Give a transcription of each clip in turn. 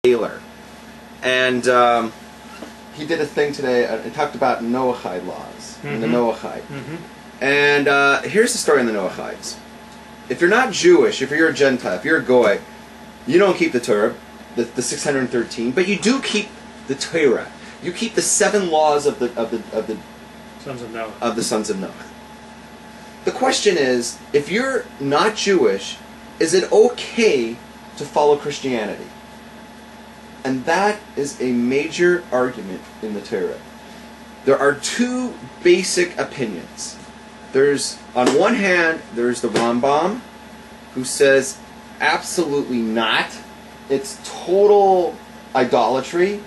Taylor. And he did a thing today. It talked about Noahide laws and the Noahide. And here's the story on the Noahides. If you're not Jewish, if you're a Gentile, if you're a Goy, you don't keep the Torah, the 613, but you do keep the Torah. You keep the 7 laws of the sons of Noah. Of the sons of Noah. The question is, if you're not Jewish, is it okay to follow Christianity? And that is a major argument in the Torah. There are 2 basic opinions. There's, on one hand, there's the Rambam, who says, absolutely not. It's total idolatry.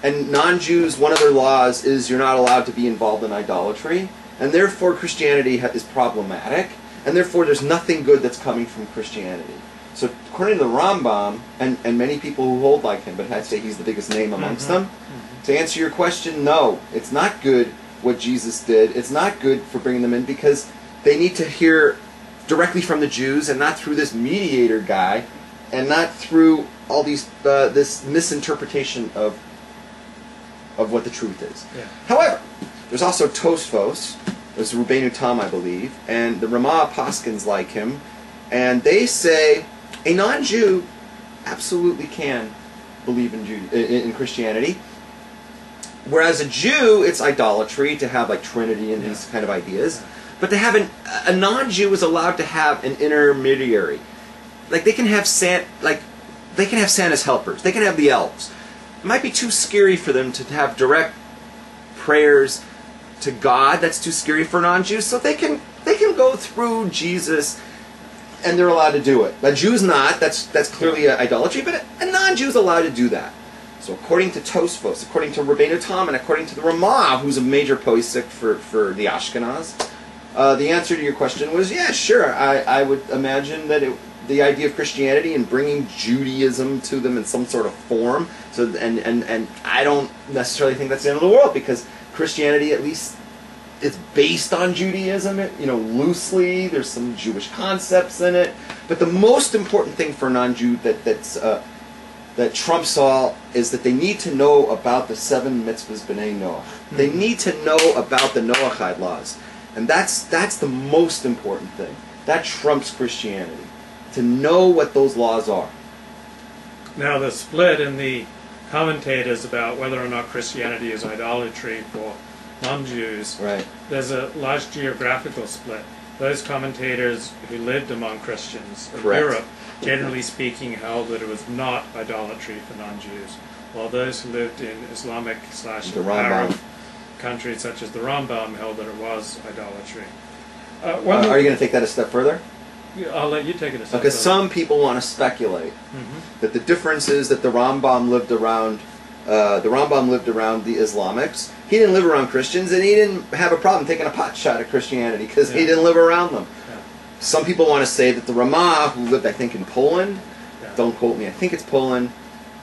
And non-Jews, one of their laws is you're not allowed to be involved in idolatry. And therefore Christianity is problematic. And therefore there's nothing good that's coming from Christianity. So according to the Rambam, and many people who hold like him, but I'd say he's the biggest name amongst them, to answer your question, no, it's not good what Jesus did. It's not good for bringing them in because they need to hear directly from the Jews and not through this mediator guy and not through all these this misinterpretation of what the truth is. Yeah. However, there's also Tosfos, there's Rabbeinu Tam, I believe, and the Ramah Paskins like him, and they say a non-Jew absolutely can believe in Christianity, whereas a Jew, it's idolatry to have like Trinity and these kind of ideas, but to have a non-Jew is allowed to have an intermediary, like they can have Santa's helpers, they can have the elves. It might be too scary for them to have direct prayers to God. That's too scary for non-Jews. So they can go through Jesus, and they're allowed to do it. But Jews not. That's clearly idolatry. But a non-Jew is allowed to do that. So according to Tosfos, according to Rabbeinu Tam, and according to the Ramah, who's a major posek for the Ashkenaz, the answer to your question was, yeah, sure. I would imagine that the idea of Christianity and bringing Judaism to them in some sort of form. So and I don't necessarily think that's the end of the world, because Christianity, at least, it's based on Judaism. Loosely. There's some Jewish concepts in it. But the most important thing for a non-Jew that trumps all is that they need to know about the 7 mitzvahs b'nei Noach. They need to know about the Noahide laws, and that's the most important thing. That trumps Christianity. To know what those laws are. Now the split in the commentators about whether or not Christianity is idolatry for non-Jews, right. There's a large geographical split. Those commentators who lived among Christians of Europe, generally speaking, held that it was not idolatry for non-Jews, while those who lived in Islamic/Arab countries such as the Rambam held that it was idolatry. Are you going to take that a step further? I'll let you take it a step because further. some people want to speculate that the difference is that the Rambam lived around the Islamics. He didn't live around Christians, and he didn't have a problem taking a pot shot at Christianity because he didn't live around them. Some people want to say that the Ramah, who lived, I think, in Poland, don't quote me, I think it's Poland,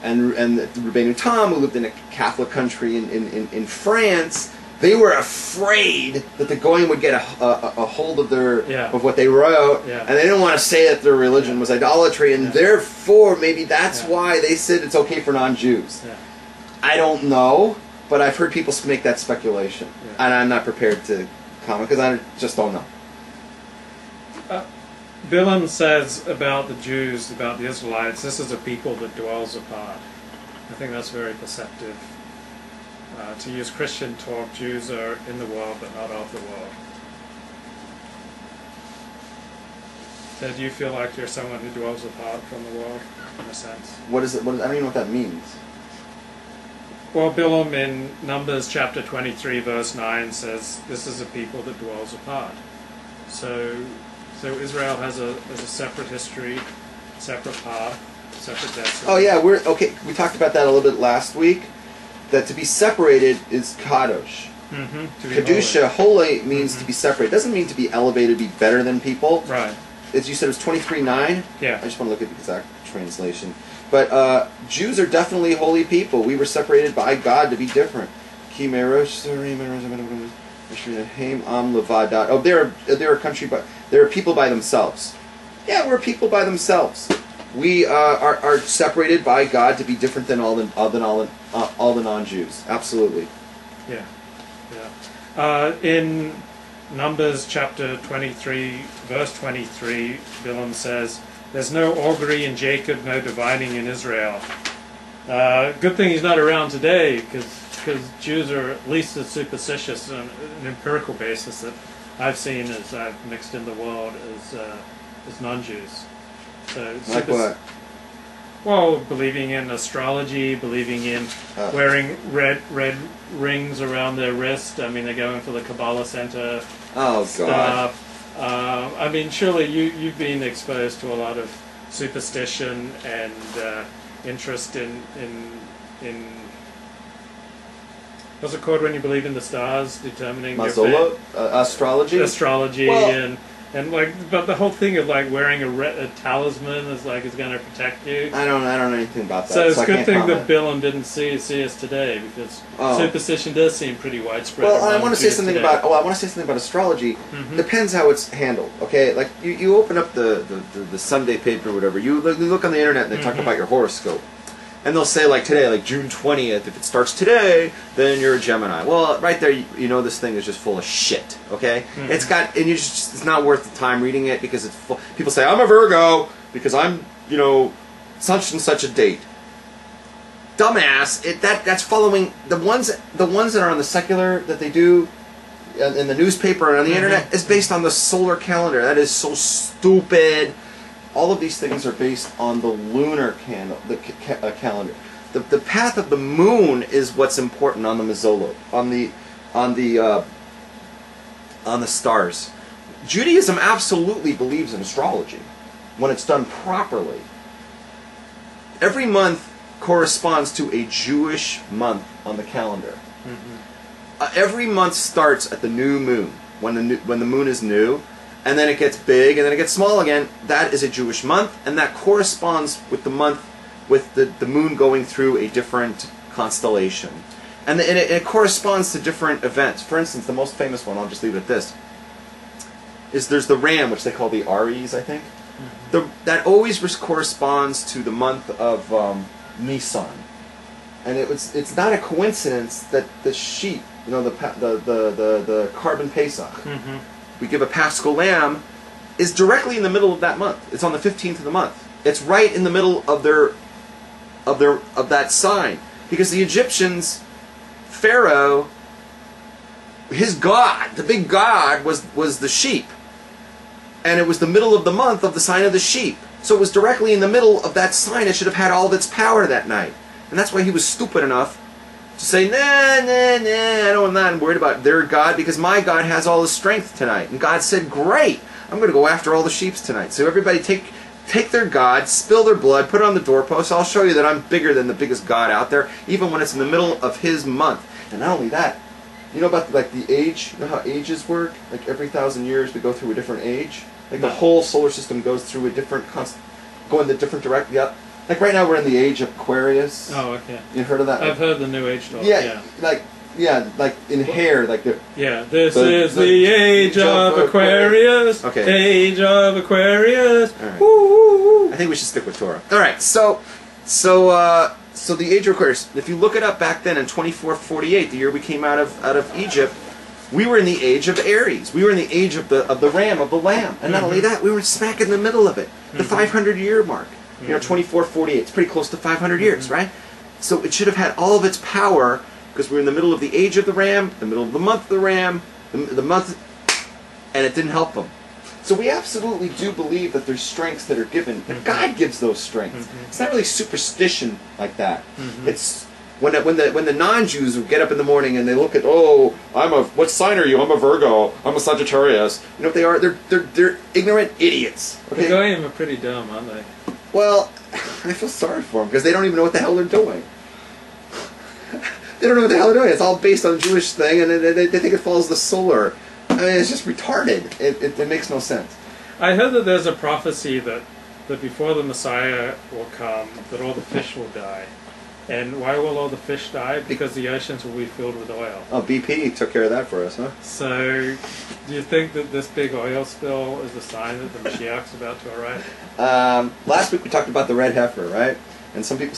and the Rabbeinu Tam, who lived in a Catholic country in France, they were afraid that the Goyim would get a hold of of what they wrote, and they didn't want to say that their religion was idolatry, and therefore maybe that's why they said it's okay for non-Jews. I don't know, but I've heard people make that speculation, and I'm not prepared to comment because I just don't know. Bilam says about the Jews, about the Israelites, this is a people that dwells apart. I think that's very perceptive. To use Christian talk, Jews are in the world but not of the world. So do you feel like you're someone who dwells apart from the world, in a sense? What is it? I don't even know what that means. Well, Bilam in Numbers chapter 23, verse 9 says, this is a people that dwells apart. So Israel has a separate history, separate path, separate destiny. Oh yeah, we talked about that a little bit last week. That to be separated is kadosh. Kedusha, holy means to be separated. It doesn't mean to be elevated, to be better than people. Right. As you said, it was 23:9. Yeah. I just want to look at the exact translation. But Jews are definitely holy people. We were separated by God to be different. Oh, they're a country, but they're a people by themselves. Yeah, we're people by themselves. we are separated by God to be different than all the non-Jews. Absolutely. Yeah. Yeah. In Numbers chapter 23, verse 23, Bilam says, "There's no augury in Jacob, no divining in Israel." Good thing he's not around today, because Jews are at least as superstitious on an empirical basis that I've seen as I've mixed in the world as non-Jews. So like what? Well, believing in astrology, believing in wearing red rings around their wrist. I mean, they're going for the Kabbalah Center stuff. I mean, surely you've been exposed to a lot of superstition and interest in what's it called when you believe in the stars determining Mazola? Astrology? Astrology, well, and like, but the whole thing of like wearing a talisman is like is going to protect you. I don't know anything about that. So it's a good thing comment. that Bilam didn't see us today, because superstition does seem pretty widespread. Well, I want to say something about. Oh, I want to say something about astrology. Depends how it's handled. Okay, like you open up the Sunday paper or whatever. You look on the internet and they talk about your horoscope. And they'll say, like today, like June 20th, if it starts today, then you're a Gemini. Well, right there, you know this thing is just full of shit, okay? It's not worth the time reading it, because it's full. People say, I'm a Virgo, because I'm, such and such a date. Dumbass, that's following, the ones that are on the secular, that they do in the newspaper and on the internet, is based on the solar calendar. That is so stupid. All of these things are based on the lunar calendar. The path of the moon is what's important on the Mazzolo, on the stars. Judaism absolutely believes in astrology when it's done properly. Every month corresponds to a Jewish month on the calendar. Every month starts at the new moon, when the moon is new. And then it gets big, and then it gets small again. That is a Jewish month, and that corresponds with the month, with the moon going through a different constellation. And it corresponds to different events. For instance, the most famous one, I'll just leave it at this, is there's the ram, which they call the Aries, I think. That always corresponds to the month of Nisan. And it's not a coincidence that the sheep, the Carbon Pesach, we give a Paschal lamb, is directly in the middle of that month. It's on the 15th of the month. It's right in the middle of that sign, because the Egyptians, Pharaoh, his god, the big god, was the sheep, and it was the middle of the month of the sign of the sheep. So it was directly in the middle of that sign. It should have had all of its power that night, and that's why he was stupid enough to say, I'm not worried about their God, because my God has all his strength tonight. And God said, great, I'm going to go after all the sheep tonight. So everybody take their God, spill their blood, put it on the doorpost. I'll show you that I'm bigger than the biggest God out there, even when it's in the middle of his month. And not only that, you know about like the age, you know how ages work? Like every 1,000 years we go through a different age. Like the whole solar system goes through a different, going the different direction. Yep. Like right now we're in the age of Aquarius. Oh, okay. You heard of that? I've heard the New Age talk. Yeah. Like in hair, like the. Yeah, this is the age of Aquarius. Okay. Age of Aquarius. All right. Woo. I think we should stick with Torah. All right. So the age of Aquarius. If you look it up back then in 2448, the year we came out of Egypt, we were in the age of Aries. We were in the age of the ram, of the lamb, and not only that, we were smack in the middle of it, the 500-year mark. 2448. It's pretty close to 500 years, right? So it should have had all of its power, because we're in the middle of the age of the ram, the middle of the month of the ram, the month, and it didn't help them. So we absolutely do believe that there's strengths that are given, but God gives those strengths. It's not really superstition like that. It's when the non-Jews would get up in the morning and they look at, what sign are you? I'm a Virgo. I'm a Sagittarius. You know what they are? They're ignorant idiots. Okay? The Goyim are pretty dumb, aren't they? Well, I feel sorry for them, because they don't even know what the hell they're doing. They don't know what the hell they're doing. It's all based on a Jewish thing, and they think it follows the solar. I mean, it's just retarded. It makes no sense. I heard that there's a prophecy that before the Messiah will come, that all the fish will die. And why will all the fish die? Because the oceans will be filled with oil. Oh, BP took care of that for us, huh? So, do you think that this big oil spill is a sign that the Mashiach's about to arrive? Last week we talked about the red heifer, right? And some people